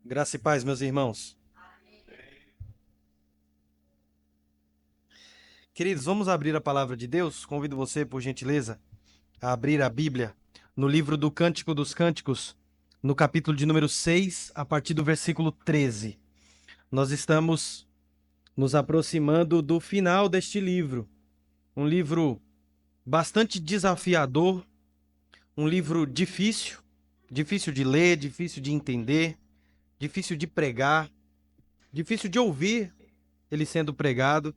Graça e paz, meus irmãos. Queridos, vamos abrir a palavra de Deus? Convido você, por gentileza, a abrir a Bíblia no livro do Cântico dos Cânticos, no capítulo de número 6, a partir do versículo 13. Nós estamos nos aproximando do final deste livro. Um livro bastante desafiador, um livro difícil, difícil de ler, difícil de entender, difícil de pregar, difícil de ouvir ele sendo pregado.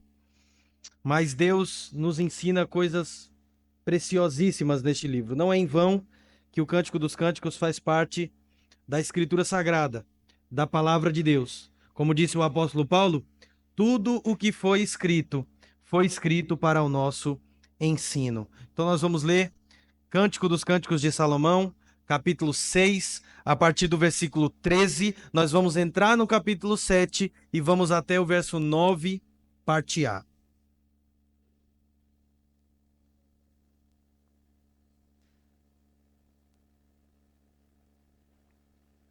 Mas Deus nos ensina coisas preciosíssimas neste livro. Não é em vão que o Cântico dos Cânticos faz parte da Escritura Sagrada, da Palavra de Deus. Como disse o apóstolo Paulo, tudo o que foi escrito para o nosso ensino. Então nós vamos ler Cântico dos Cânticos de Salomão, capítulo 6, a partir do versículo 13. Nós vamos entrar no capítulo 7 e vamos até o verso 9, parte A.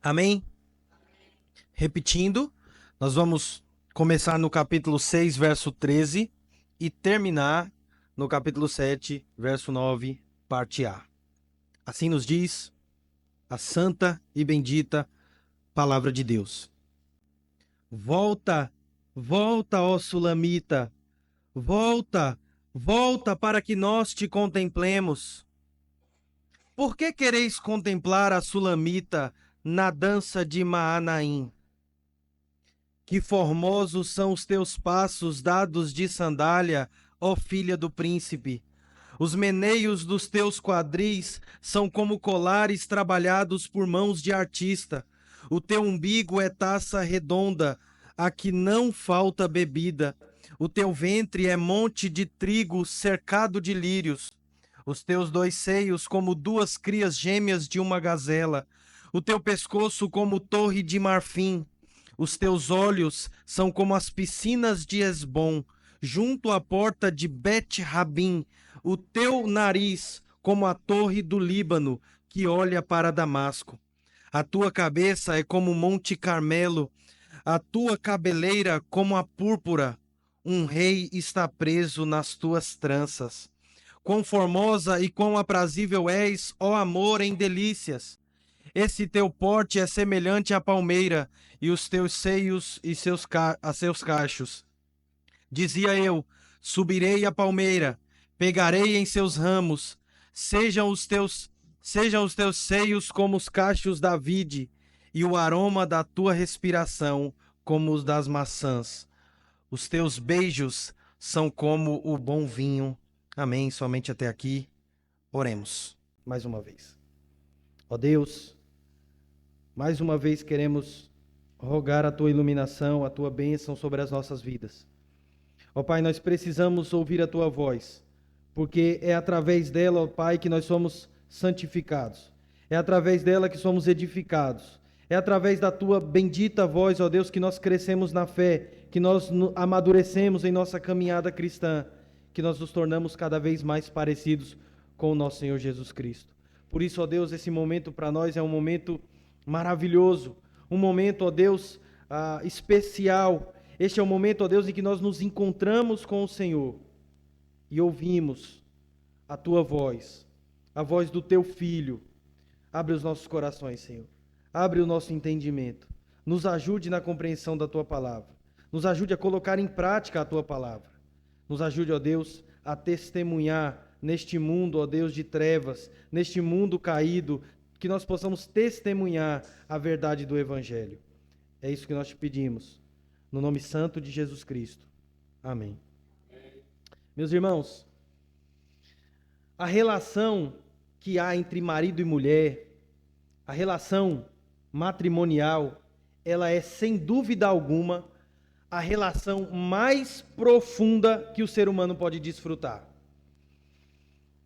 Amém? Repetindo, nós vamos começar no capítulo 6, verso 13 e terminar no capítulo 7, verso 9, parte A. Assim nos diz a santa e bendita palavra de Deus. Volta, volta, ó Sulamita, volta, volta para que nós te contemplemos. Por que quereis contemplar a Sulamita na dança de Maanaim? Que formosos são os teus passos dados de sandália, ó filha do príncipe. Os meneios dos teus quadris são como colares trabalhados por mãos de artista. O teu umbigo é taça redonda, a que não falta bebida. O teu ventre é monte de trigo cercado de lírios. Os teus dois seios como duas crias gêmeas de uma gazela. O teu pescoço como torre de marfim. Os teus olhos são como as piscinas de Esbom, junto à porta de Bet-Rabim. O teu nariz como a torre do Líbano, que olha para Damasco. A tua cabeça é como o Monte Carmelo, a tua cabeleira como a púrpura. Um rei está preso nas tuas tranças. Quão formosa e quão aprazível és, ó amor em delícias! Esse teu porte é semelhante à palmeira, e os teus seios e a seus cachos. Dizia eu: subirei à palmeira, pegarei em seus ramos, sejam os teus seios como os cachos da vide, e o aroma da tua respiração como os das maçãs. Os teus beijos são como o bom vinho. Amém. Somente até aqui. Oremos mais uma vez. Ó Deus, mais uma vez queremos rogar a tua iluminação, a tua bênção sobre as nossas vidas. Ó Pai, nós precisamos ouvir a tua voz, porque é através dela, ó Pai, que nós somos santificados. É através dela que somos edificados. É através da tua bendita voz, ó Deus, que nós crescemos na fé, que nós amadurecemos em nossa caminhada cristã, que nós nos tornamos cada vez mais parecidos com o nosso Senhor Jesus Cristo. Por isso, ó Deus, esse momento para nós é um momento maravilhoso, um momento, ó Deus, especial. Este é o momento, ó Deus, em que nós nos encontramos com o Senhor e ouvimos a tua voz, a voz do teu Filho. Abre os nossos corações, Senhor. Abre o nosso entendimento. Nos ajude na compreensão da tua palavra. Nos ajude a colocar em prática a tua palavra. Nos ajude, ó Deus, a testemunhar neste mundo, ó Deus, de trevas, neste mundo caído, que nós possamos testemunhar a verdade do Evangelho. É isso que nós te pedimos, no nome santo de Jesus Cristo. Amém. Meus irmãos, a relação que há entre marido e mulher, a relação matrimonial, ela é, sem dúvida alguma, a relação mais profunda que o ser humano pode desfrutar.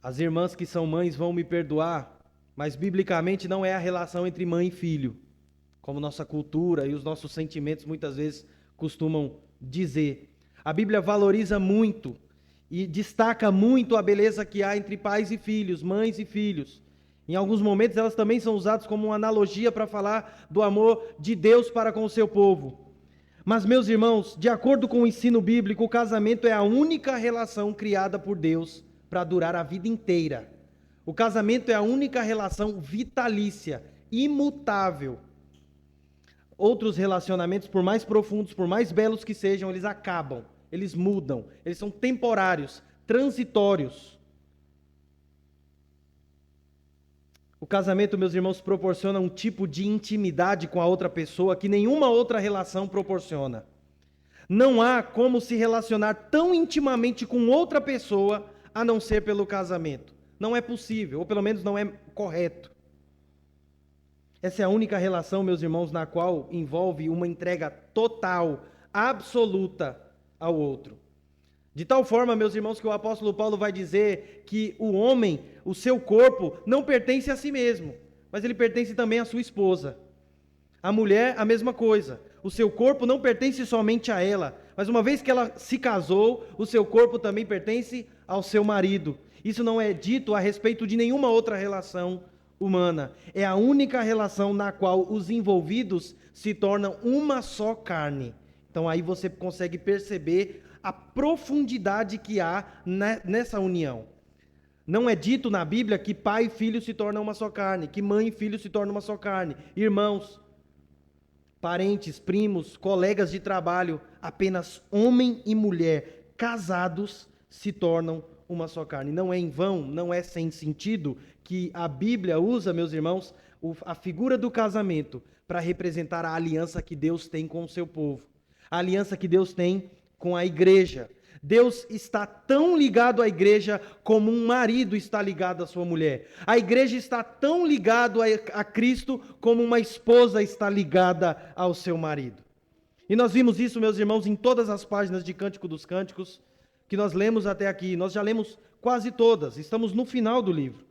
As irmãs que são mães vão me perdoar, mas biblicamente não é a relação entre mãe e filho, como nossa cultura e os nossos sentimentos muitas vezes costumam dizer. A Bíblia valoriza muito e destaca muito a beleza que há entre pais e filhos, mães e filhos. Em alguns momentos elas também são usadas como uma analogia para falar do amor de Deus para com o seu povo. Mas, meus irmãos, de acordo com o ensino bíblico, o casamento é a única relação criada por Deus para durar a vida inteira. O casamento é a única relação vitalícia, imutável. Outros relacionamentos, por mais profundos, por mais belos que sejam, eles acabam, eles mudam, eles são temporários, transitórios. O casamento, meus irmãos, proporciona um tipo de intimidade com a outra pessoa que nenhuma outra relação proporciona. Não há como se relacionar tão intimamente com outra pessoa a não ser pelo casamento. Não é possível, ou pelo menos não é correto. Essa é a única relação, meus irmãos, na qual envolve uma entrega total, absoluta ao outro. De tal forma, meus irmãos, que o apóstolo Paulo vai dizer que o homem, o seu corpo, não pertence a si mesmo, mas ele pertence também à sua esposa. A mulher, a mesma coisa. O seu corpo não pertence somente a ela, mas uma vez que ela se casou, o seu corpo também pertence ao seu marido. Isso não é dito a respeito de nenhuma outra relação humana. É a única relação na qual os envolvidos se tornam uma só carne. Então aí você consegue perceber a profundidade que há nessa união. Não é dito na Bíblia que pai e filho se tornam uma só carne, que mãe e filho se tornam uma só carne, irmãos, parentes, primos, colegas de trabalho, apenas homem e mulher casados se tornam uma só carne. Não é em vão, não é sem sentido que a Bíblia usa, meus irmãos, a figura do casamento para representar a aliança que Deus tem com o seu povo, a aliança que Deus tem com a igreja. Deus está tão ligado à igreja como um marido está ligado à sua mulher. A igreja está tão ligado a Cristo como uma esposa está ligada ao seu marido. E nós vimos isso, meus irmãos, em todas as páginas de Cântico dos Cânticos que nós lemos até aqui. Nós já lemos quase todas. Estamos no final do livro.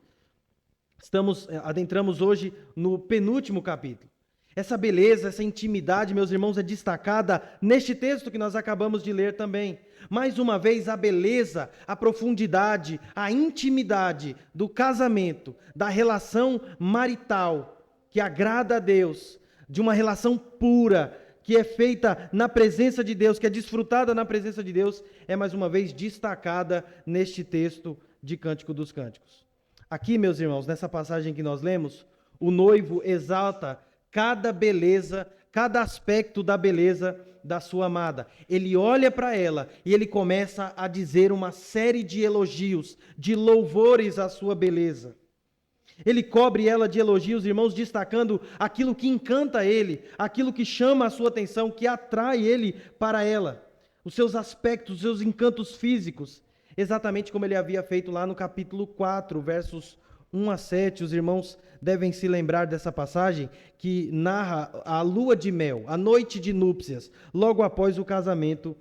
Adentramos hoje no penúltimo capítulo. Essa beleza, essa intimidade, meus irmãos, é destacada neste texto que nós acabamos de ler também. Mais uma vez, a beleza, a profundidade, a intimidade do casamento, da relação marital que agrada a Deus, de uma relação pura, que é feita na presença de Deus, que é desfrutada na presença de Deus, é mais uma vez destacada neste texto de Cântico dos Cânticos. Aqui, meus irmãos, nessa passagem que nós lemos, o noivo exalta cada beleza, cada aspecto da beleza da sua amada. Ele olha para ela e ele começa a dizer uma série de elogios, de louvores à sua beleza. Ele cobre ela de elogios, irmãos, destacando aquilo que encanta ele, aquilo que chama a sua atenção, que atrai ele para ela. Os seus aspectos, os seus encantos físicos, exatamente como ele havia feito lá no capítulo 4, versos 1 a 7, os irmãos devem se lembrar dessa passagem que narra a lua de mel, a noite de núpcias, logo após o casamento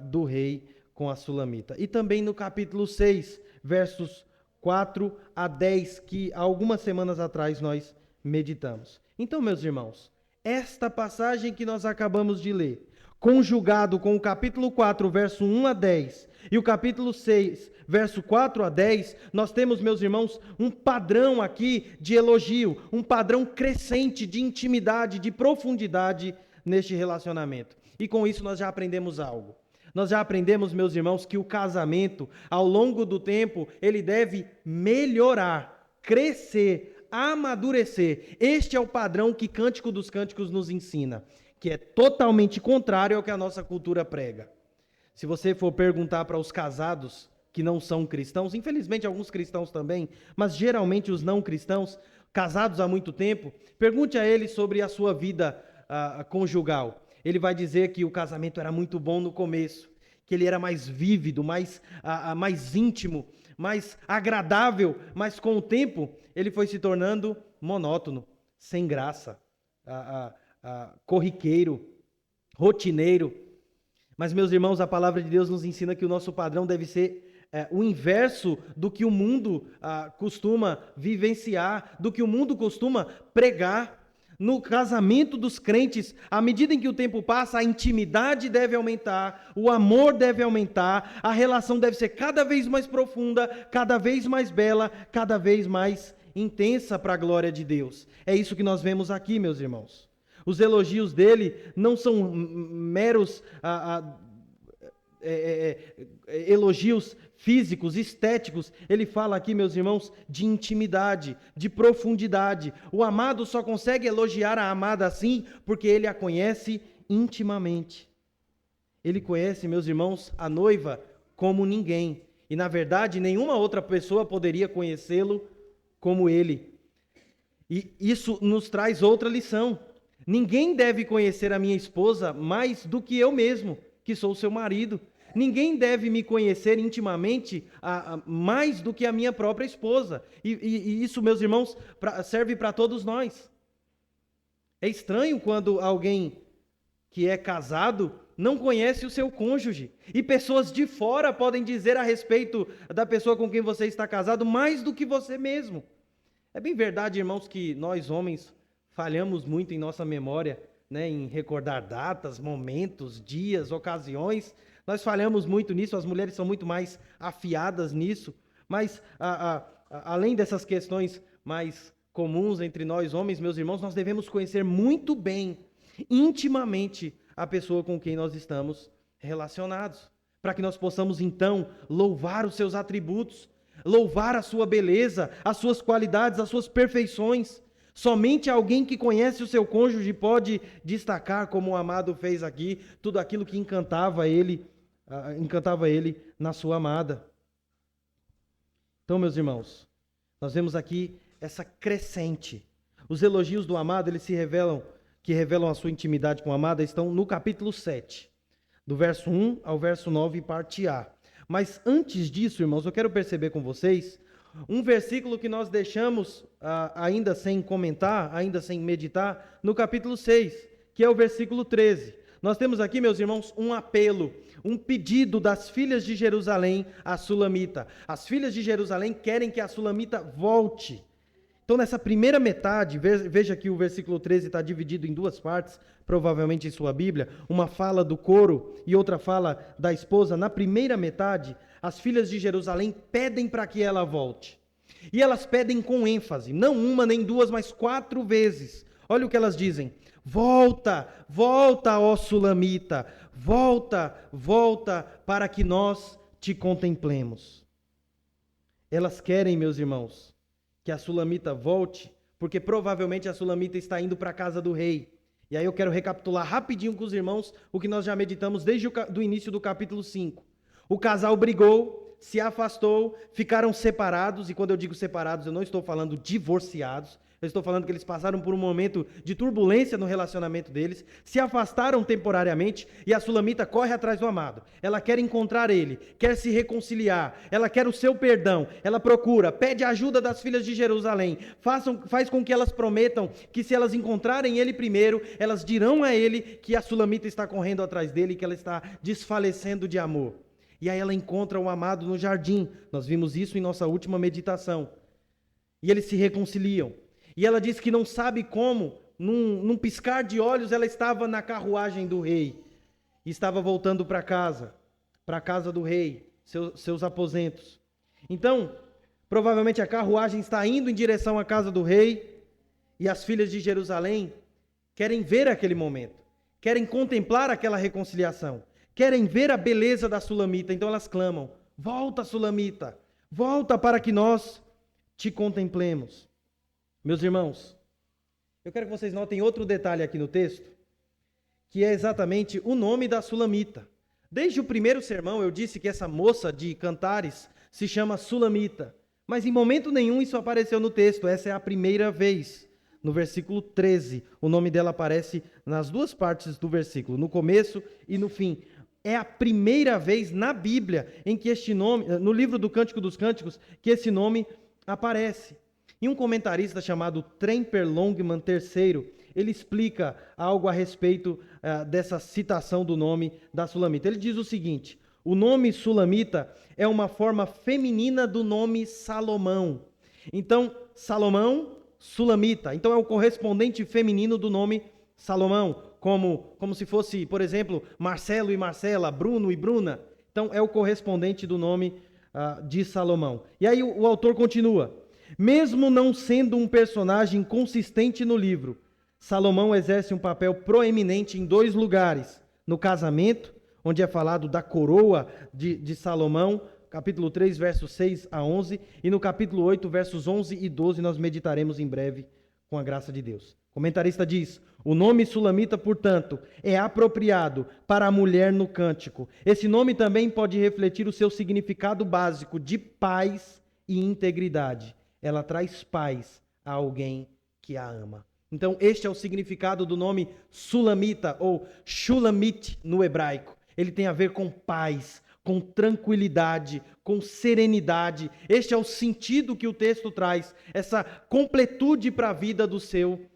do rei com a Sulamita. E também no capítulo 6, versos 4 a 10, que há algumas semanas atrás nós meditamos. Então, meus irmãos, esta passagem que nós acabamos de ler, conjugado com o capítulo 4, verso 1 a 10, e o capítulo 6, verso 4 a 10, nós temos, meus irmãos, um padrão aqui de elogio, um padrão crescente de intimidade, de profundidade neste relacionamento. E com isso nós já aprendemos algo. Nós já aprendemos, meus irmãos, que o casamento, ao longo do tempo, ele deve melhorar, crescer, amadurecer. Este é o padrão que Cântico dos Cânticos nos ensina, que é totalmente contrário ao que a nossa cultura prega. Se você for perguntar para os casados que não são cristãos, infelizmente alguns cristãos também, mas geralmente os não cristãos, casados há muito tempo, pergunte a eles sobre a sua vida conjugal. Ele vai dizer que o casamento era muito bom no começo, que ele era mais vívido, mais íntimo, mais agradável, mas com o tempo ele foi se tornando monótono, sem graça, corriqueiro, rotineiro. Mas, meus irmãos, a palavra de Deus nos ensina que o nosso padrão deve ser o inverso do que o mundo costuma vivenciar, do que o mundo costuma pregar. No casamento dos crentes, à medida em que o tempo passa, a intimidade deve aumentar, o amor deve aumentar, a relação deve ser cada vez mais profunda, cada vez mais bela, cada vez mais intensa para a glória de Deus. É isso que nós vemos aqui, meus irmãos. Os elogios dele não são meros elogios físicos, estéticos. Ele fala aqui, meus irmãos, de intimidade, de profundidade. O amado só consegue elogiar a amada assim porque ele a conhece intimamente. Ele conhece, meus irmãos, a noiva como ninguém. E, na verdade, nenhuma outra pessoa poderia conhecê-lo como ele. E isso nos traz outra lição. Ninguém deve conhecer a minha esposa mais do que eu mesmo, que sou seu marido. Ninguém deve me conhecer intimamente mais do que a minha própria esposa. E isso, meus irmãos, serve para todos nós. É estranho quando alguém que é casado não conhece o seu cônjuge. E pessoas de fora podem dizer a respeito da pessoa com quem você está casado mais do que você mesmo. É bem verdade, irmãos, que nós homens falhamos muito em nossa memória, né, em recordar datas, momentos, dias, ocasiões. Nós falhamos muito nisso, as mulheres são muito mais afiadas nisso. Mas, além dessas questões mais comuns entre nós homens, meus irmãos, nós devemos conhecer muito bem, intimamente, a pessoa com quem nós estamos relacionados, para que nós possamos então louvar os seus atributos, louvar a sua beleza, as suas qualidades, as suas perfeições. Somente alguém que conhece o seu cônjuge pode destacar, como o amado fez aqui, tudo aquilo que encantava ele na sua amada. Então, meus irmãos, nós vemos aqui essa crescente. Os elogios do amado, eles que revelam a sua intimidade com a amada, estão no capítulo 7, do verso 1 ao verso 9, parte A. Mas antes disso, irmãos, eu quero perceber com vocês um versículo que nós deixamos ainda sem comentar, ainda sem meditar, no capítulo 6, que é o versículo 13. Nós temos aqui, meus irmãos, um apelo, um pedido das filhas de Jerusalém à Sulamita. As filhas de Jerusalém querem que a Sulamita volte. Então, nessa primeira metade, veja que o versículo 13 está dividido em duas partes, provavelmente em sua Bíblia, uma fala do coro e outra fala da esposa. Na primeira metade, as filhas de Jerusalém pedem para que ela volte. E elas pedem com ênfase, não uma nem duas, mas 4 vezes. Olha o que elas dizem: volta, volta, ó Sulamita, volta, volta, para que nós te contemplemos. Elas querem, meus irmãos, que a Sulamita volte, porque provavelmente a Sulamita está indo para a casa do rei. E aí eu quero recapitular rapidinho com os irmãos o que nós já meditamos desde o início do capítulo 5. O casal brigou, se afastou, ficaram separados, e quando eu digo separados, eu não estou falando divorciados, eu estou falando que eles passaram por um momento de turbulência no relacionamento deles, se afastaram temporariamente, e a Sulamita corre atrás do amado. Ela quer encontrar ele, quer se reconciliar, ela quer o seu perdão, ela procura, pede a ajuda das filhas de Jerusalém, faz com que elas prometam que se elas encontrarem ele primeiro, elas dirão a ele que a Sulamita está correndo atrás dele, que ela está desfalecendo de amor. E aí ela encontra o amado no jardim, nós vimos isso em nossa última meditação, e eles se reconciliam. E ela diz que não sabe como, num piscar de olhos, ela estava na carruagem do rei. E estava voltando para a casa do rei, seus aposentos. Então, provavelmente a carruagem está indo em direção à casa do rei. E as filhas de Jerusalém querem ver aquele momento. Querem contemplar aquela reconciliação. Querem ver a beleza da Sulamita. Então elas clamam: volta, Sulamita, volta para que nós te contemplemos. Meus irmãos, eu quero que vocês notem outro detalhe aqui no texto, que é exatamente o nome da Sulamita. Desde o primeiro sermão eu disse que essa moça de Cantares se chama Sulamita, mas em momento nenhum isso apareceu no texto, essa é a primeira vez. No versículo 13, o nome dela aparece nas duas partes do versículo, no começo e no fim. É a primeira vez na Bíblia em que este nome, no livro do Cântico dos Cânticos, que esse nome aparece. E um comentarista chamado Tremper Longman III, ele explica algo a respeito dessa citação do nome da Sulamita. Ele diz o seguinte: o nome Sulamita é uma forma feminina do nome Salomão. Então, Salomão, Sulamita. Então é o correspondente feminino do nome Salomão, como se fosse, por exemplo, Marcelo e Marcela, Bruno e Bruna. Então é o correspondente do nome de Salomão. E aí o autor continua: Mesmo não sendo um personagem consistente no livro, Salomão exerce um papel proeminente em dois lugares. No casamento, onde é falado da coroa de Salomão, capítulo 3, versos 6 a 11, e no capítulo 8, versos 11 e 12, nós meditaremos em breve com a graça de Deus. O comentarista diz: o nome sulamita, portanto, é apropriado para a mulher no cântico. Esse nome também pode refletir o seu significado básico de paz e integridade. Ela traz paz a alguém que a ama. Então, este é o significado do nome sulamita ou shulamit no hebraico. Ele tem a ver com paz, com tranquilidade, com serenidade. Este é o sentido que o texto traz, essa completude para a vida do seu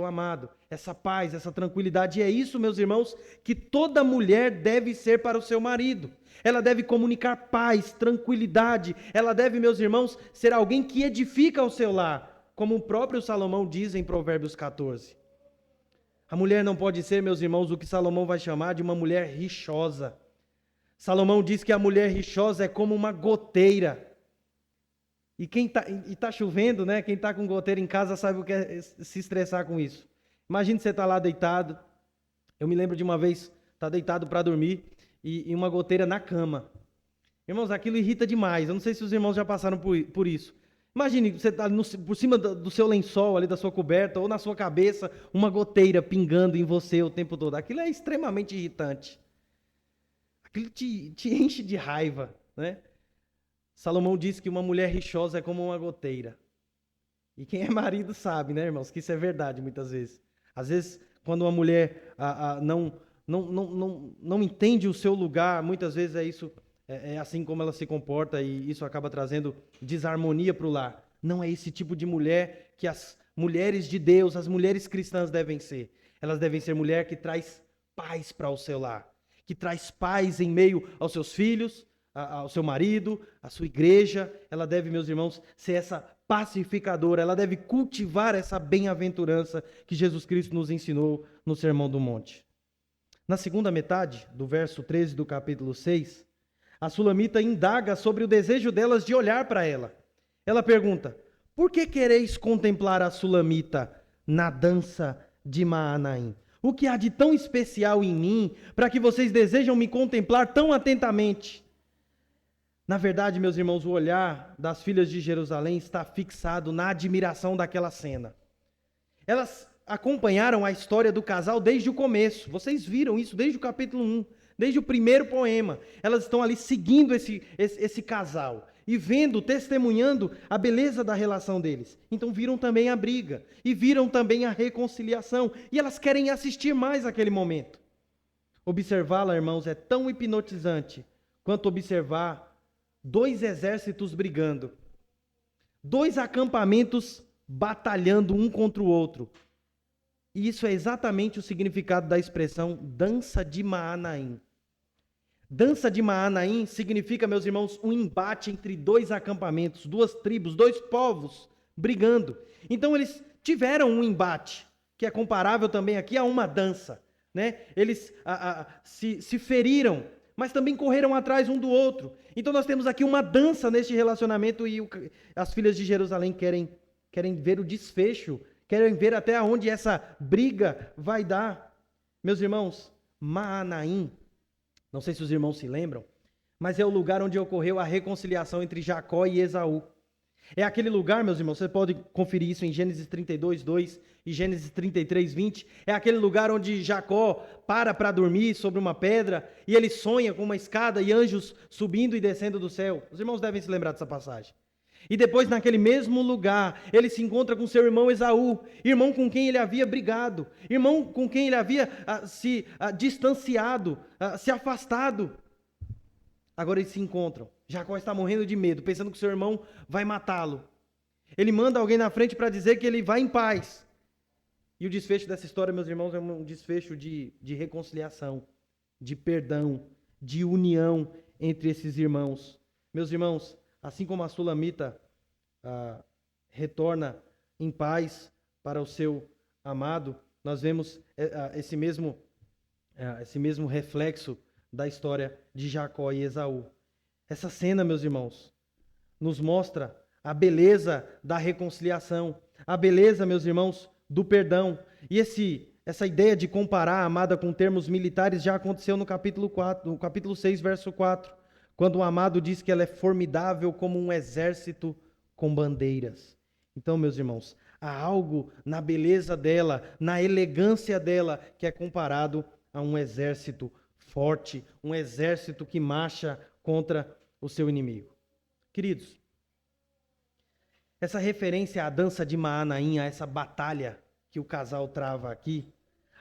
amado, essa paz, essa tranquilidade. E é isso, meus irmãos, que toda mulher deve ser para o seu marido. Ela deve comunicar paz, tranquilidade. Ela deve, meus irmãos, ser alguém que edifica o seu lar, como o próprio Salomão diz em Provérbios 14. A mulher não pode ser, meus irmãos, o que Salomão vai chamar de uma mulher rixosa. Salomão diz que a mulher rixosa é como uma goteira. E tá chovendo, né? Quem está com goteira em casa sabe o que é se estressar com isso. Imagine você estar lá deitado. Eu me lembro de uma vez, estar deitado para dormir e uma goteira na cama. Irmãos, aquilo irrita demais. Eu não sei se os irmãos já passaram por isso. Imagine, você está por cima do seu lençol, ali da sua coberta, ou na sua cabeça, uma goteira pingando em você o tempo todo. Aquilo é extremamente irritante. Aquilo te enche de raiva, né? Salomão diz que uma mulher rixosa é como uma goteira. E quem é marido sabe, né, irmãos, que isso é verdade muitas vezes. Às vezes, quando uma mulher não entende o seu lugar, muitas vezes é assim como ela se comporta e isso acaba trazendo desarmonia para o lar. Não é esse tipo de mulher que as mulheres de Deus, as mulheres cristãs devem ser. Elas devem ser mulher que traz paz para o seu lar, que traz paz em meio aos seus filhos, ao seu marido, à sua igreja. Ela deve, meus irmãos, ser essa pacificadora, ela deve cultivar essa bem-aventurança que Jesus Cristo nos ensinou no Sermão do Monte. Na segunda metade do verso 13 do capítulo 6, a sulamita indaga sobre o desejo delas de olhar para ela. Ela pergunta: por que quereis contemplar a sulamita na dança de Maanaim? O que há de tão especial em mim para que vocês desejam me contemplar tão atentamente? Na verdade, meus irmãos, o olhar das filhas de Jerusalém está fixado na admiração daquela cena. Elas acompanharam a história do casal desde o começo. Vocês viram isso desde o capítulo 1, desde o primeiro poema. Elas estão ali seguindo esse casal e vendo, testemunhando a beleza da relação deles. Então viram também a briga e viram também a reconciliação. E elas querem assistir mais aquele momento. Observá-la, irmãos, é tão hipnotizante quanto observar dois exércitos brigando, dois acampamentos batalhando um contra o outro. E isso é exatamente o significado da expressão dança de Maanaim. Dança de Maanaim significa, meus irmãos, um embate entre dois acampamentos, duas tribos, dois povos brigando. Então eles tiveram um embate, que é comparável também aqui a uma dança, né? Eles se feriram, mas também correram atrás um do outro. Então nós temos aqui uma dança neste relacionamento e as filhas de Jerusalém querem ver o desfecho, querem ver até onde essa briga vai dar. Meus irmãos, Maanaim, não sei se os irmãos se lembram, mas é o lugar onde ocorreu a reconciliação entre Jacó e Esaú. É aquele lugar, meus irmãos, você pode conferir isso em Gênesis 32, 2 e Gênesis 33, 20. É aquele lugar onde Jacó para dormir sobre uma pedra e ele sonha com uma escada e anjos subindo e descendo do céu. Os irmãos devem se lembrar dessa passagem. E depois, naquele mesmo lugar, ele se encontra com seu irmão Esaú, irmão com quem ele havia brigado, irmão com quem ele havia se distanciado, se afastado. Agora eles se encontram. Jacó está morrendo de medo, pensando que seu irmão vai matá-lo. Ele manda alguém na frente para dizer que ele vai em paz. E o desfecho dessa história, meus irmãos, é um desfecho de reconciliação, de perdão, de união entre esses irmãos. Meus irmãos, assim como a sulamita retorna em paz para o seu amado, nós vemos esse mesmo reflexo da história de Jacó e Esaú. Essa cena, meus irmãos, nos mostra a beleza da reconciliação, a beleza, meus irmãos, do perdão. E essa ideia de comparar a amada com termos militares já aconteceu no capítulo 4, no capítulo 6, verso 4, quando o amado diz que ela é formidável como um exército com bandeiras. Então, meus irmãos, há algo na beleza dela, na elegância dela, que é comparado a um exército forte, um exército que marcha contra o seu inimigo. Queridos, essa referência à dança de Maanaim, a essa batalha que o casal trava aqui,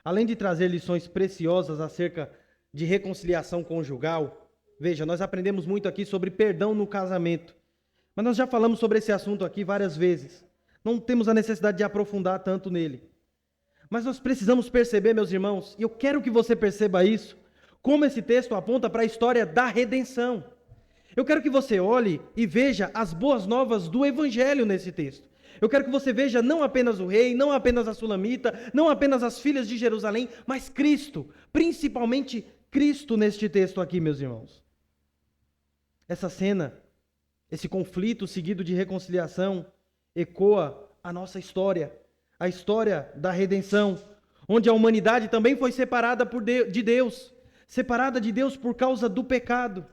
além de trazer lições preciosas acerca de reconciliação conjugal, veja, nós aprendemos muito aqui sobre perdão no casamento, mas nós já falamos sobre esse assunto aqui várias vezes. Não temos a necessidade de aprofundar tanto nele. Mas nós precisamos perceber, meus irmãos, e eu quero que você perceba isso, como esse texto aponta para a história da redenção. Eu quero que você olhe e veja as boas novas do Evangelho nesse texto. Eu quero que você veja não apenas o rei, não apenas a Sulamita, não apenas as filhas de Jerusalém, mas Cristo, principalmente Cristo neste texto aqui, meus irmãos. Essa cena, esse conflito seguido de reconciliação, ecoa a nossa história, a história da redenção, onde a humanidade também foi separada de Deus, separada de Deus por causa do pecado.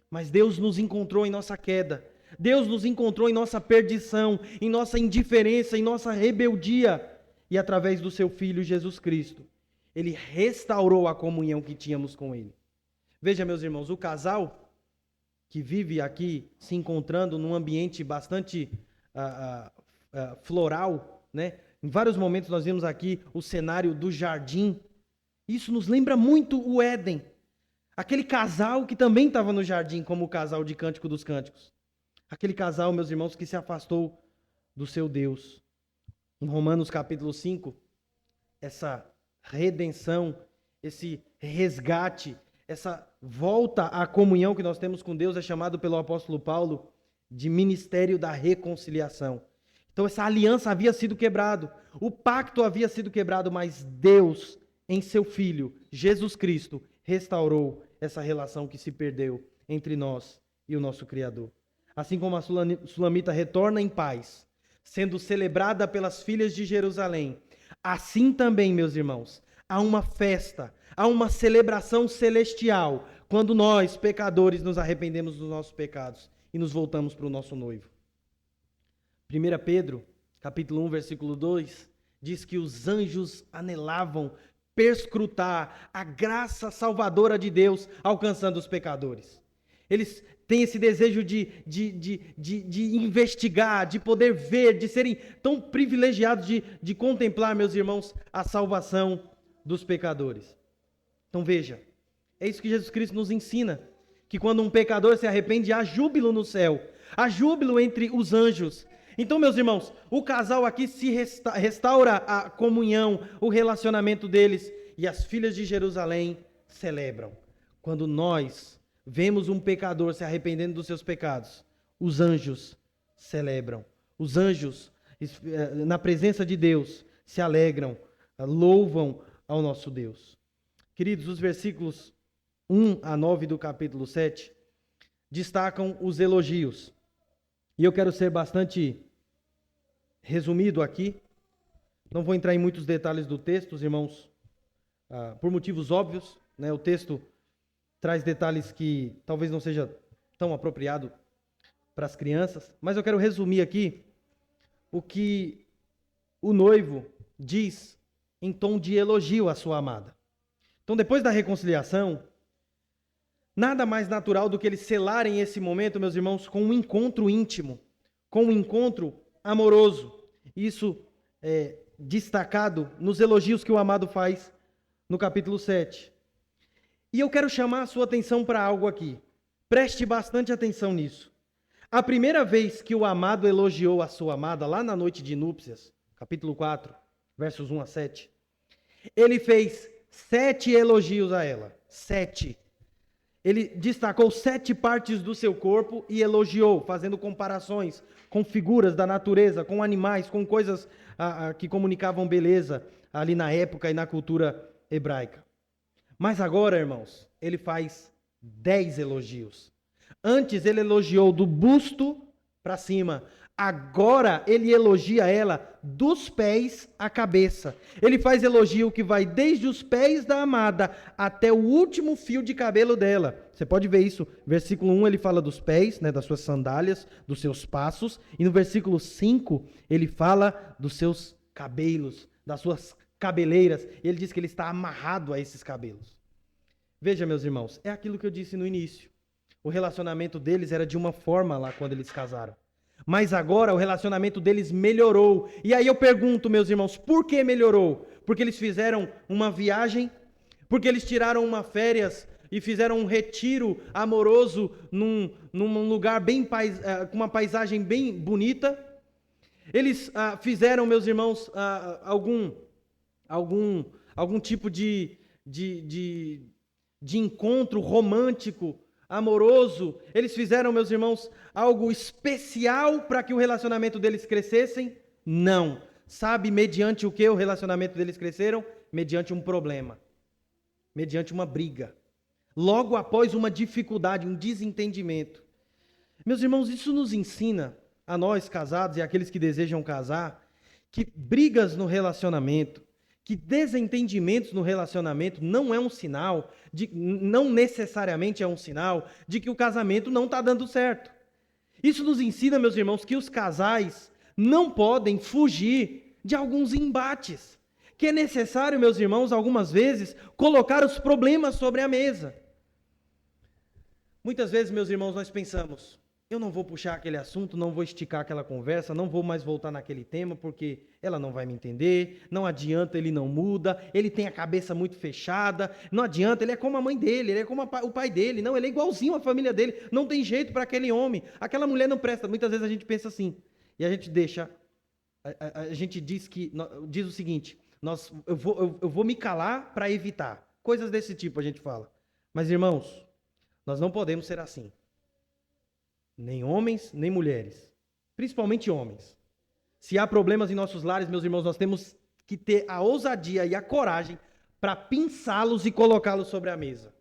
Mas Deus nos encontrou em nossa queda, Deus nos encontrou em nossa perdição, em nossa indiferença, em nossa rebeldia, e através do seu Filho Jesus Cristo, Ele restaurou a comunhão que tínhamos com Ele. Veja, meus irmãos, o casal que vive aqui se encontrando num ambiente bastante floral, né? Em vários momentos nós vemos aqui o cenário do jardim. Isso nos lembra muito o Éden. Aquele casal que também estava no jardim, como o casal de Cântico dos Cânticos. Aquele casal, meus irmãos, que se afastou do seu Deus. Em Romanos capítulo 5, essa redenção, esse resgate, essa volta à comunhão que nós temos com Deus é chamado pelo apóstolo Paulo de ministério da reconciliação. Então essa aliança havia sido quebrado, o pacto havia sido quebrado, mas Deus, em seu Filho, Jesus Cristo, restaurou essa relação que se perdeu entre nós e o nosso Criador. Assim como a Sulamita retorna em paz, sendo celebrada pelas filhas de Jerusalém, assim também, meus irmãos, há uma festa, há uma celebração celestial, quando nós, pecadores, nos arrependemos dos nossos pecados e nos voltamos para o nosso noivo. 1 Pedro, capítulo 1, versículo 2, diz que os anjos anelavam perscrutar a graça salvadora de Deus alcançando os pecadores. Eles têm esse desejo de investigar, de poder ver, de serem tão privilegiados de contemplar, meus irmãos, a salvação dos pecadores. Então veja, é isso que Jesus Cristo nos ensina, que quando um pecador se arrepende, há júbilo no céu, há júbilo entre os anjos. Então, meus irmãos, o casal aqui se restaura a comunhão, o relacionamento deles, e as filhas de Jerusalém celebram. Quando nós vemos um pecador se arrependendo dos seus pecados, os anjos celebram. Os anjos, na presença de Deus, se alegram, louvam ao nosso Deus. Queridos, os versículos 1 a 9 do capítulo 7 destacam os elogios. E eu quero ser bastante resumido aqui. Não vou entrar em muitos detalhes do texto, os irmãos, por motivos óbvios, né? O texto traz detalhes que talvez não seja tão apropriado para as crianças, mas eu quero resumir aqui o que o noivo diz em tom de elogio à sua amada. Então, depois da reconciliação, nada mais natural do que eles selarem esse momento, meus irmãos, com um encontro íntimo, com um encontro amoroso. Isso é destacado nos elogios que o amado faz no capítulo 7. E eu quero chamar a sua atenção para algo aqui. Preste bastante atenção nisso. A primeira vez que o amado elogiou a sua amada, lá na noite de núpcias, capítulo 4, versos 1 a 7, ele fez 7 elogios a ela. 7. Ele destacou 7 partes do seu corpo e elogiou, fazendo comparações com figuras da natureza, com animais, com coisas que comunicavam beleza ali na época e na cultura hebraica. Mas agora, irmãos, ele faz 10 elogios. Antes ele elogiou do busto para cima. Agora ele elogia ela dos pés à cabeça. Ele faz elogio que vai desde os pés da amada até o último fio de cabelo dela. Você pode ver isso. Versículo 1 ele fala dos pés, né, das suas sandálias, dos seus passos. E no versículo 5 ele fala dos seus cabelos, das suas cabeleiras. Ele diz que ele está amarrado a esses cabelos. Veja, meus irmãos, é aquilo que eu disse no início. O relacionamento deles era de uma forma lá quando eles casaram. Mas agora o relacionamento deles melhorou. E aí eu pergunto, meus irmãos, por que melhorou? Porque eles fizeram uma viagem? Porque eles tiraram uma férias e fizeram um retiro amoroso num lugar bem com uma paisagem bem bonita? Eles fizeram, meus irmãos, algum tipo de encontro romântico, amoroso? Eles fizeram, meus irmãos, algo especial para que o relacionamento deles crescessem? Não. Sabe mediante o que o relacionamento deles cresceram? Mediante um problema. Mediante uma briga. Logo após uma dificuldade, um desentendimento. Meus irmãos, isso nos ensina, a nós casados e aqueles que desejam casar, que brigas no relacionamento, que desentendimentos no relacionamento não é um sinal, não necessariamente é um sinal de que o casamento não está dando certo. Isso nos ensina, meus irmãos, que os casais não podem fugir de alguns embates, que é necessário, meus irmãos, algumas vezes, colocar os problemas sobre a mesa. Muitas vezes, meus irmãos, nós pensamos, eu não vou puxar aquele assunto, não vou esticar aquela conversa, não vou mais voltar naquele tema, porque ela não vai me entender, não adianta, ele não muda, ele tem a cabeça muito fechada, não adianta, ele é como a mãe dele, ele é como o pai dele, não, ele é igualzinho à família dele, não tem jeito para aquele homem, aquela mulher não presta. Muitas vezes a gente pensa assim, e a gente deixa, a gente diz o seguinte, eu vou me calar para evitar, coisas desse tipo a gente fala. Mas irmãos, nós não podemos ser assim. Nem homens, nem mulheres. Principalmente homens. Se há problemas em nossos lares, meus irmãos, nós temos que ter a ousadia e a coragem para pinçá-los e colocá-los sobre a mesa.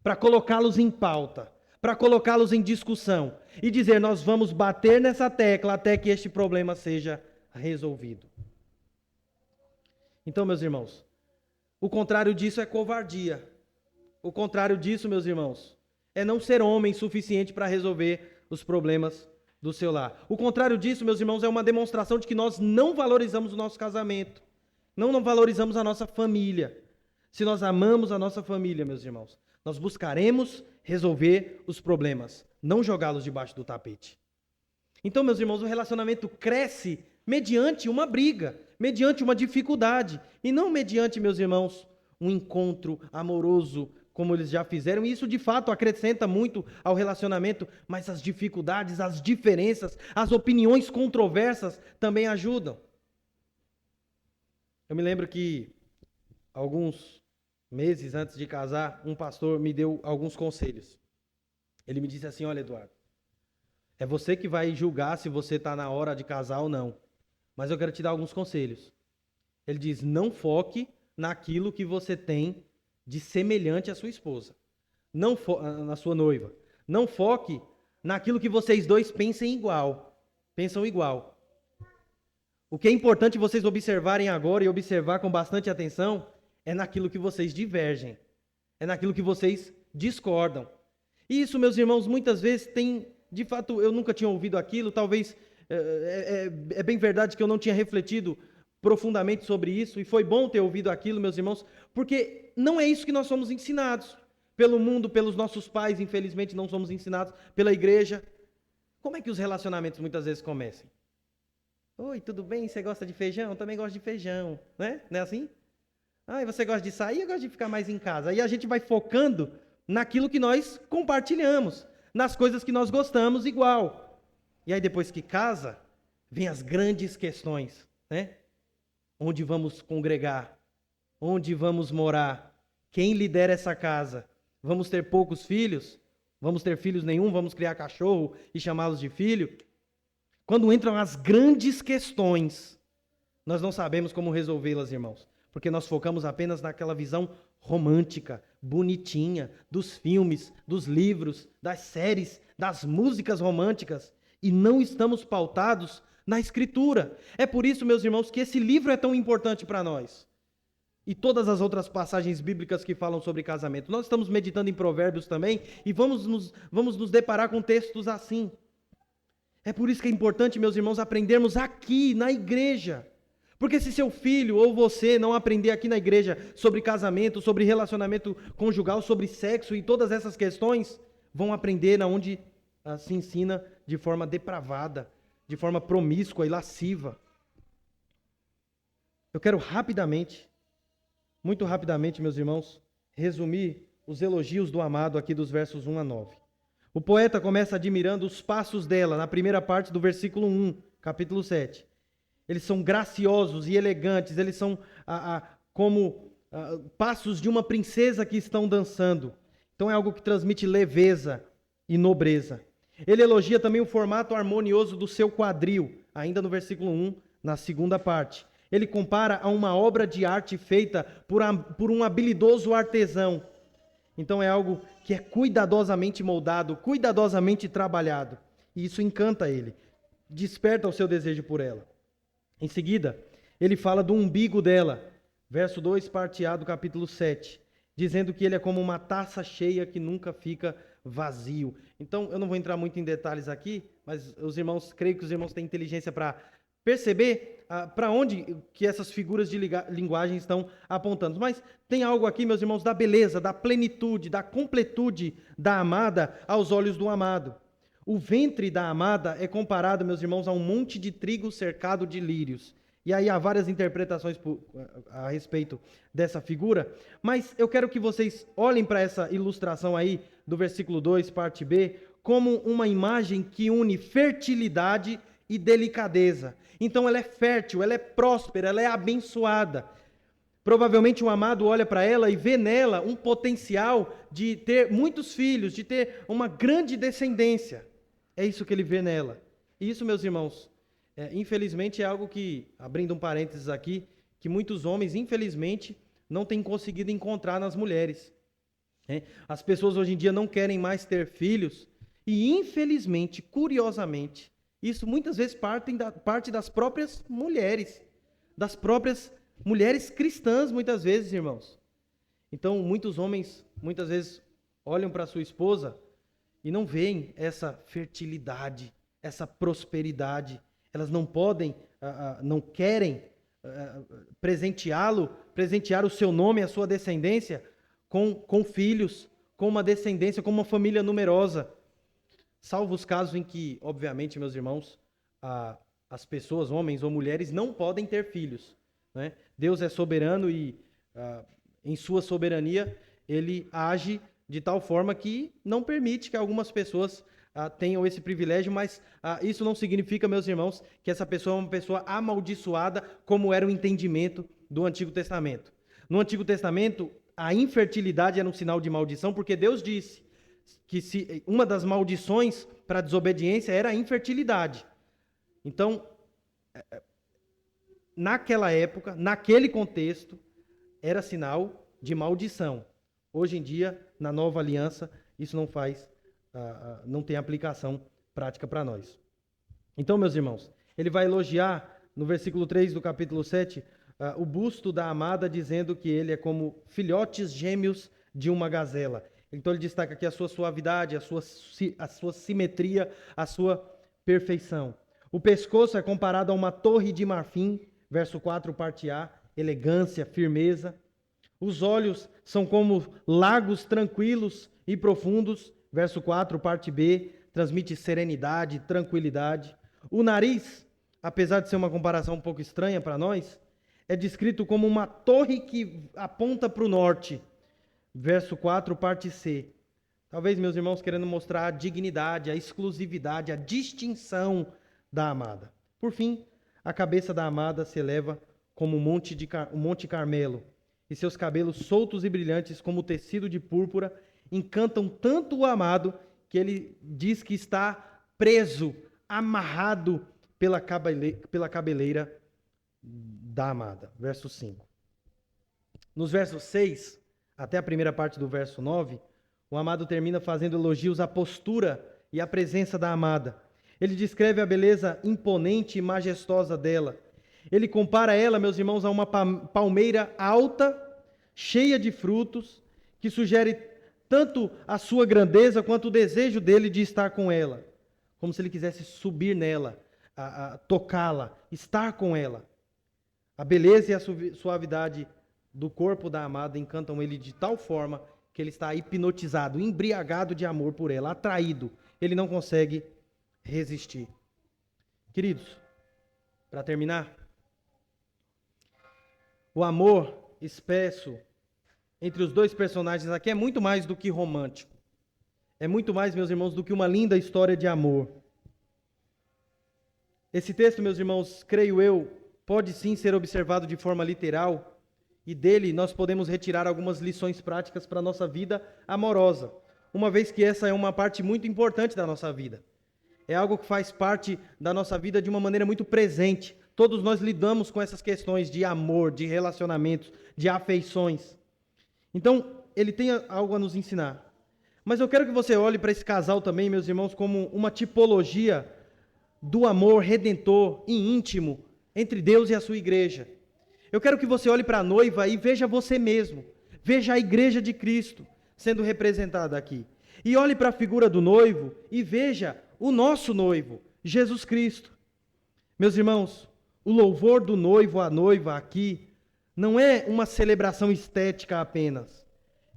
Para colocá-los em pauta. Para colocá-los em discussão. E dizer, nós vamos bater nessa tecla até que este problema seja resolvido. Então, meus irmãos, o contrário disso é covardia. O contrário disso, meus irmãos, é não ser homem suficiente para resolver os problemas do seu lar. O contrário disso, meus irmãos, é uma demonstração de que nós não valorizamos o nosso casamento. Não valorizamos a nossa família. Se nós amamos a nossa família, meus irmãos, nós buscaremos resolver os problemas, não jogá-los debaixo do tapete. Então, meus irmãos, o relacionamento cresce mediante uma briga, mediante uma dificuldade, e não mediante, meus irmãos, um encontro amoroso, como eles já fizeram, e isso de fato acrescenta muito ao relacionamento, mas as dificuldades, as diferenças, as opiniões controversas também ajudam. Eu me lembro que alguns meses antes de casar, um pastor me deu alguns conselhos. Ele me disse assim, olha, Eduardo, é você que vai julgar se você está na hora de casar ou não, mas eu quero te dar alguns conselhos. Ele diz, não foque naquilo que você tem de semelhante à sua esposa, na sua noiva. Não foque naquilo que vocês dois pensam igual. O que é importante vocês observarem agora e observar com bastante atenção é naquilo que vocês divergem, é naquilo que vocês discordam. E isso, meus irmãos, muitas vezes tem, de fato, eu nunca tinha ouvido aquilo, talvez é bem verdade que eu não tinha refletido profundamente sobre isso, e foi bom ter ouvido aquilo, meus irmãos, porque não é isso que nós somos ensinados. Pelo mundo, pelos nossos pais, infelizmente não somos ensinados, pela igreja. Como é que os relacionamentos muitas vezes começam? Oi, tudo bem? Você gosta de feijão? Eu também gosto de feijão, né? Não é assim? Ah, e você gosta de sair? Eu gosto de ficar mais em casa. Aí a gente vai focando naquilo que nós compartilhamos, nas coisas que nós gostamos igual. E aí depois que casa, vem as grandes questões, né? Onde vamos congregar? Onde vamos morar? Quem lidera essa casa? Vamos ter poucos filhos? Vamos ter filhos nenhum? Vamos criar cachorro e chamá-los de filho? Quando entram as grandes questões, nós não sabemos como resolvê-las, irmãos. Porque nós focamos apenas naquela visão romântica, bonitinha, dos filmes, dos livros, das séries, das músicas românticas. e não estamos pautados na Escritura. É por isso, meus irmãos, que esse livro é tão importante para nós. E todas as outras passagens bíblicas que falam sobre casamento. Nós estamos meditando em Provérbios também e vamos nos deparar com textos assim. É por isso que é importante, meus irmãos, aprendermos aqui na igreja. Porque se seu filho ou você não aprender aqui na igreja sobre casamento, sobre relacionamento conjugal, sobre sexo e todas essas questões, vão aprender onde se ensina de forma depravada, de forma promíscua e lasciva. Eu quero rapidamente, muito rapidamente, meus irmãos, resumir os elogios do amado aqui dos versos 1 a 9. O poeta começa admirando os passos dela, na primeira parte do versículo 1, capítulo 7. Eles são graciosos e elegantes, eles são como passos de uma princesa que estão dançando. Então é algo que transmite leveza e nobreza. Ele elogia também o formato harmonioso do seu quadril, ainda no versículo 1, na segunda parte. Ele compara a uma obra de arte feita por um habilidoso artesão. Então é algo que é cuidadosamente moldado, cuidadosamente trabalhado. E isso encanta ele, desperta o seu desejo por ela. Em seguida, ele fala do umbigo dela, verso 2, parte A do capítulo 7, dizendo que ele é como uma taça cheia que nunca fica vazio. Então, eu não vou entrar muito em detalhes aqui, mas creio que os irmãos têm inteligência para perceber para onde que essas figuras de linguagem estão apontando. Mas tem algo aqui, meus irmãos, da beleza, da plenitude, da completude da amada aos olhos do amado. O ventre da amada é comparado, meus irmãos, a um monte de trigo cercado de lírios. E aí há várias interpretações a respeito dessa figura, mas eu quero que vocês olhem para essa ilustração aí do versículo 2, parte B, como uma imagem que une fertilidade e delicadeza. Então ela é fértil, ela é próspera, ela é abençoada. Provavelmente o amado olha para ela e vê nela um potencial de ter muitos filhos, de ter uma grande descendência. É isso que ele vê nela. E isso, meus irmãos, infelizmente é algo que, abrindo um parênteses aqui, que muitos homens, infelizmente, não têm conseguido encontrar nas mulheres. As pessoas hoje em dia não querem mais ter filhos e, infelizmente, curiosamente, isso muitas vezes parte das próprias mulheres, das próprias mulheres cristãs, muitas vezes, irmãos. Então, muitos homens, muitas vezes, olham para sua esposa e não veem essa fertilidade, essa prosperidade. Elas não podem, não querem presentear o seu nome, a sua descendência, com filhos, com uma descendência, com uma família numerosa. Salvo os casos em que, obviamente, meus irmãos, as pessoas, homens ou mulheres, não podem ter filhos. Né? Deus é soberano e, em sua soberania, ele age de tal forma que não permite que algumas pessoas tenham esse privilégio, mas isso não significa, meus irmãos, que essa pessoa é uma pessoa amaldiçoada, como era o entendimento do Antigo Testamento. No Antigo Testamento, a infertilidade era um sinal de maldição, porque Deus disse que uma das maldições para a desobediência era a infertilidade. Então, naquela época, naquele contexto, era sinal de maldição. Hoje em dia, na nova aliança, isso não tem aplicação prática para nós. Então, meus irmãos, ele vai elogiar, no versículo 3 do capítulo 7, o busto da amada, dizendo que ele é como filhotes gêmeos de uma gazela. Então ele destaca aqui a sua suavidade, a sua simetria, a sua perfeição. O pescoço é comparado a uma torre de marfim, verso 4, parte A, elegância, firmeza. Os olhos são como lagos tranquilos e profundos, verso 4, parte B, transmite serenidade, tranquilidade. O nariz, apesar de ser uma comparação um pouco estranha para nós, é descrito como uma torre que aponta para o norte, verso 4, parte C. Talvez, meus irmãos, querendo mostrar a dignidade, a exclusividade, a distinção da amada. Por fim, a cabeça da amada se eleva como o Monte Carmelo, e seus cabelos soltos e brilhantes como o tecido de púrpura encantam tanto o amado que ele diz que está preso, amarrado pela cabeleira da amada. Verso 5. Nos versos 6 até a primeira parte do verso 9, o amado termina fazendo elogios à postura e à presença da amada. Ele descreve a beleza imponente e majestosa dela. Ele compara ela, meus irmãos, a uma palmeira alta, cheia de frutos, que sugere tanto a sua grandeza quanto o desejo dele de estar com ela. Como se ele quisesse subir nela, tocá-la, estar com ela. A beleza e a suavidade do corpo da amada encantam ele de tal forma que ele está hipnotizado, embriagado de amor por ela, atraído. Ele não consegue resistir. Queridos, para terminar, o amor expresso entre os dois personagens aqui é muito mais do que romântico. É muito mais, meus irmãos, do que uma linda história de amor. Esse texto, meus irmãos, creio eu, pode sim ser observado de forma literal, e dele nós podemos retirar algumas lições práticas para a nossa vida amorosa, uma vez que essa é uma parte muito importante da nossa vida. É algo que faz parte da nossa vida de uma maneira muito presente. Todos nós lidamos com essas questões de amor, de relacionamentos, de afeições. Então, ele tem algo a nos ensinar. Mas eu quero que você olhe para esse casal também, meus irmãos, como uma tipologia do amor redentor e íntimo entre Deus e a sua igreja. Eu quero que você olhe para a noiva e veja você mesmo. Veja a igreja de Cristo sendo representada aqui. E olhe para a figura do noivo e veja o nosso noivo, Jesus Cristo. Meus irmãos, o louvor do noivo à noiva aqui não é uma celebração estética apenas.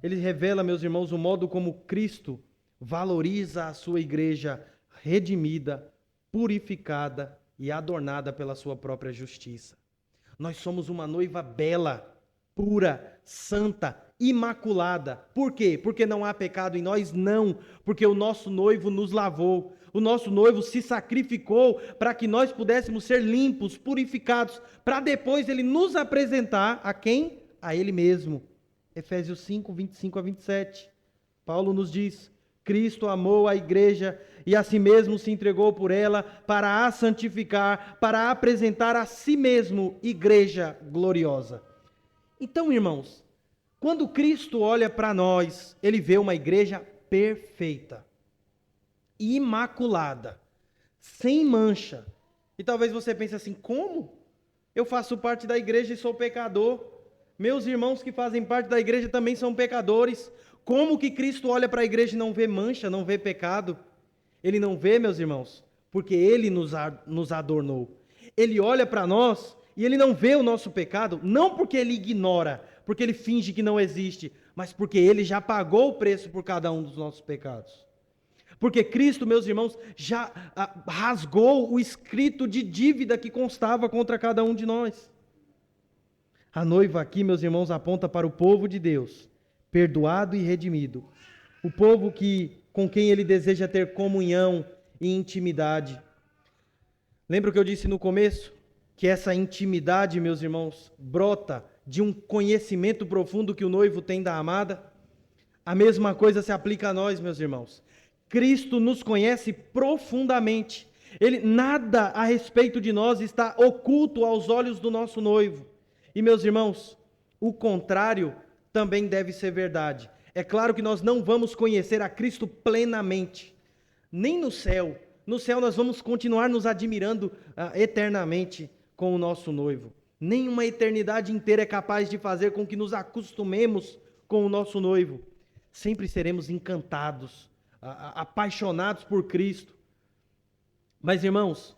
Ele revela, meus irmãos, o modo como Cristo valoriza a sua igreja redimida, purificada e adornada pela sua própria justiça. Nós somos uma noiva bela, pura, santa, imaculada. Por quê? Porque não há pecado em nós? Não, porque o nosso noivo nos lavou. O nosso noivo se sacrificou para que nós pudéssemos ser limpos, purificados, para depois ele nos apresentar a quem? A ele mesmo. Efésios 5, 25 a 27. Paulo nos diz: Cristo amou a igreja e a si mesmo se entregou por ela para a santificar, para a apresentar a si mesmo igreja gloriosa. Então, irmãos, quando Cristo olha para nós, ele vê uma igreja perfeita, imaculada, sem mancha. E talvez você pense assim: como? Eu faço parte da igreja e sou pecador. Meus irmãos que fazem parte da igreja também são pecadores. Como que Cristo olha para a igreja e não vê mancha, não vê pecado? Ele não vê, meus irmãos, porque ele nos adornou. Ele olha para nós e ele não vê o nosso pecado, não porque ele ignora, porque ele finge que não existe, mas porque ele já pagou o preço por cada um dos nossos pecados. Porque Cristo, meus irmãos, já rasgou o escrito de dívida que constava contra cada um de nós. A noiva aqui, meus irmãos, aponta para o povo de Deus, perdoado e redimido. O povo com quem ele deseja ter comunhão e intimidade. Lembra o que eu disse no começo? Que essa intimidade, meus irmãos, brota de um conhecimento profundo que o noivo tem da amada. A mesma coisa se aplica a nós, meus irmãos. Cristo nos conhece profundamente. Nada a respeito de nós está oculto aos olhos do nosso noivo. E, meus irmãos, o contrário também deve ser verdade. É claro que nós não vamos conhecer a Cristo plenamente, nem no céu. No céu nós vamos continuar nos admirando eternamente com o nosso noivo. Nem uma eternidade inteira é capaz de fazer com que nos acostumemos com o nosso noivo. Sempre seremos encantados, apaixonados por Cristo. Mas, irmãos,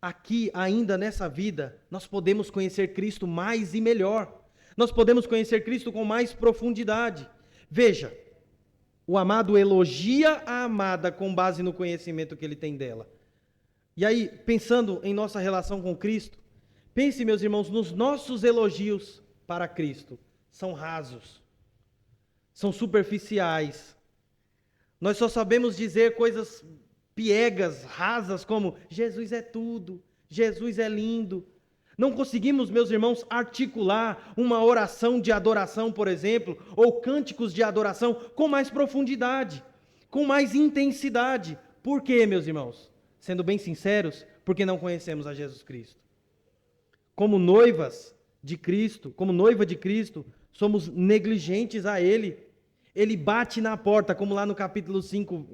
aqui ainda nessa vida, nós podemos conhecer Cristo mais e melhor. Nós podemos conhecer Cristo com mais profundidade. Veja, o amado elogia a amada com base no conhecimento que ele tem dela. E aí, pensando em nossa relação com Cristo, pense, meus irmãos, nos nossos elogios para Cristo. São rasos, são superficiais. Nós só sabemos dizer coisas piegas, rasas, como Jesus é tudo, Jesus é lindo. Não conseguimos, meus irmãos, articular uma oração de adoração, por exemplo, ou cânticos de adoração com mais profundidade, com mais intensidade. Por quê, meus irmãos? Sendo bem sinceros, porque não conhecemos a Jesus Cristo. Como noivas de Cristo, como noiva de Cristo, somos negligentes a Ele. Ele bate na porta, como lá no capítulo 5,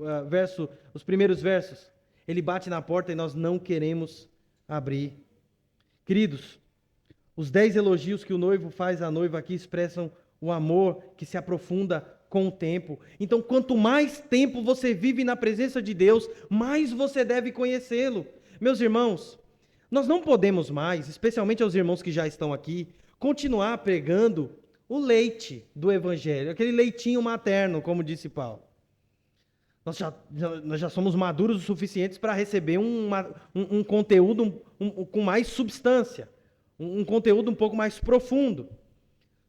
os primeiros versos. ele bate na porta e nós não queremos abrir. Queridos, os 10 elogios que o noivo faz à noiva aqui expressam o amor que se aprofunda com o tempo. Então, quanto mais tempo você vive na presença de Deus, mais você deve conhecê-lo. Meus irmãos, nós não podemos mais, especialmente aos irmãos que já estão aqui, continuar pregando o leite do Evangelho, aquele leitinho materno, como disse Paulo. Nós já somos maduros o suficientes para receber um conteúdo com mais substância, um conteúdo um pouco mais profundo.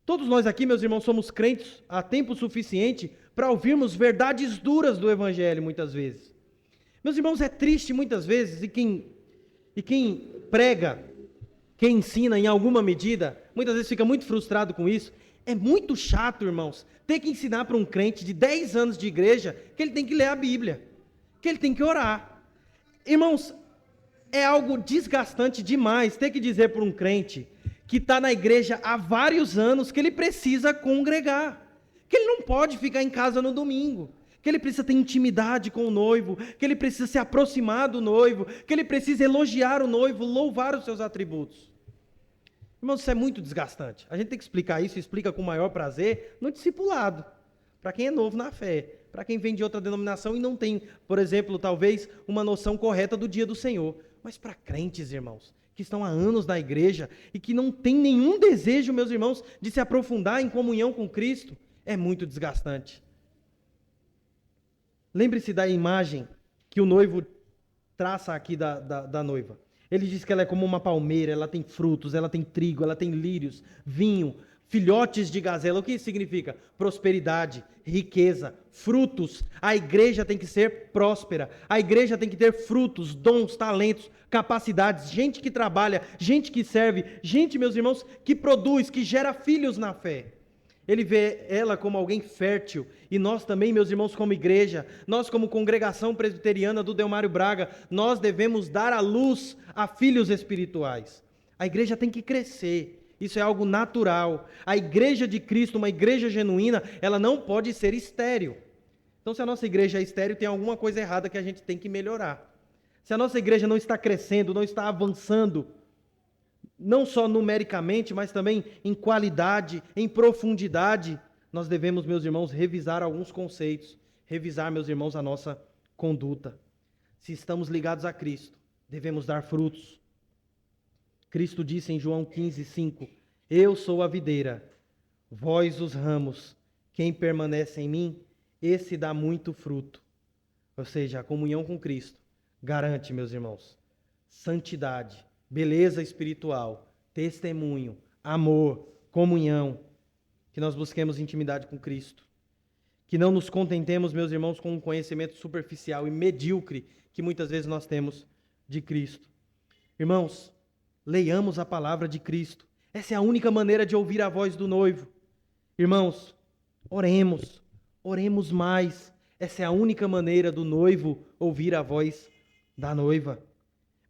Todos nós aqui, meus irmãos, somos crentes há tempo suficiente para ouvirmos verdades duras do Evangelho, muitas vezes. Meus irmãos, é triste muitas vezes, e quem prega, quem ensina em alguma medida, muitas vezes fica muito frustrado com isso. É muito chato, irmãos, ter que ensinar para um crente de 10 anos de igreja que ele tem que ler a Bíblia, que ele tem que orar. Irmãos, é algo desgastante demais ter que dizer para um crente que está na igreja há vários anos que ele precisa congregar, que ele não pode ficar em casa no domingo, que ele precisa ter intimidade com o noivo, que ele precisa se aproximar do noivo, que ele precisa elogiar o noivo, louvar os seus atributos. Irmãos, isso é muito desgastante. A gente tem que explicar isso, explica com o maior prazer no discipulado, para quem é novo na fé, para quem vem de outra denominação e não tem, por exemplo, talvez uma noção correta do dia do Senhor. Mas para crentes, irmãos, que estão há anos na igreja e que não têm nenhum desejo, meus irmãos, de se aprofundar em comunhão com Cristo, é muito desgastante. Lembre-se da imagem que o noivo traça aqui da noiva. Ele diz que ela é como uma palmeira, ela tem frutos, ela tem trigo, ela tem lírios, vinho, filhotes de gazela. O que isso significa? Prosperidade, riqueza, frutos. A igreja tem que ser próspera. A igreja tem que ter frutos, dons, talentos, capacidades, gente que trabalha, gente que serve, gente, meus irmãos, que produz, que gera filhos na fé. Ele vê ela como alguém fértil, e nós também, meus irmãos, como igreja, nós como congregação presbiteriana do Delmário Braga, nós devemos dar à luz a filhos espirituais. A igreja tem que crescer, isso é algo natural. A igreja de Cristo, uma igreja genuína, ela não pode ser estéril. Então, se a nossa igreja é estéril, tem alguma coisa errada que a gente tem que melhorar. Se a nossa igreja não está crescendo, não está avançando, não só numericamente, mas também em qualidade, em profundidade, nós devemos, meus irmãos, revisar alguns conceitos, revisar, meus irmãos, a nossa conduta. Se estamos ligados a Cristo, devemos dar frutos. Cristo disse em João 15:5, eu sou a videira, vós os ramos, quem permanece em mim, esse dá muito fruto. Ou seja, a comunhão com Cristo garante, meus irmãos, santidade, beleza espiritual, testemunho, amor, comunhão, que nós busquemos intimidade com Cristo. Que não nos contentemos, meus irmãos, com um conhecimento superficial e medíocre que muitas vezes nós temos de Cristo. Irmãos, leiamos a palavra de Cristo. Essa é a única maneira de ouvir a voz do noivo. Irmãos, oremos mais. Essa é a única maneira do noivo ouvir a voz da noiva.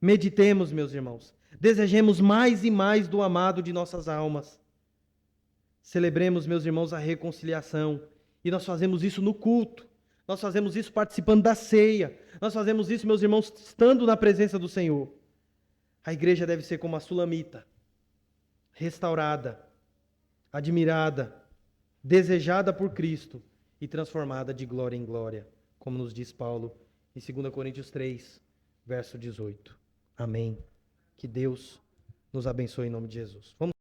Meditemos, meus irmãos. Desejemos mais e mais do amado de nossas almas. Celebremos, meus irmãos, a reconciliação. E nós fazemos isso no culto. Nós fazemos isso participando da ceia. Nós fazemos isso, meus irmãos, estando na presença do Senhor. A igreja deve ser como a sulamita, restaurada, admirada, desejada por Cristo e transformada de glória em glória, como nos diz Paulo em 2 Coríntios 3, verso 18. Amém. Que Deus nos abençoe em nome de Jesus. Vamos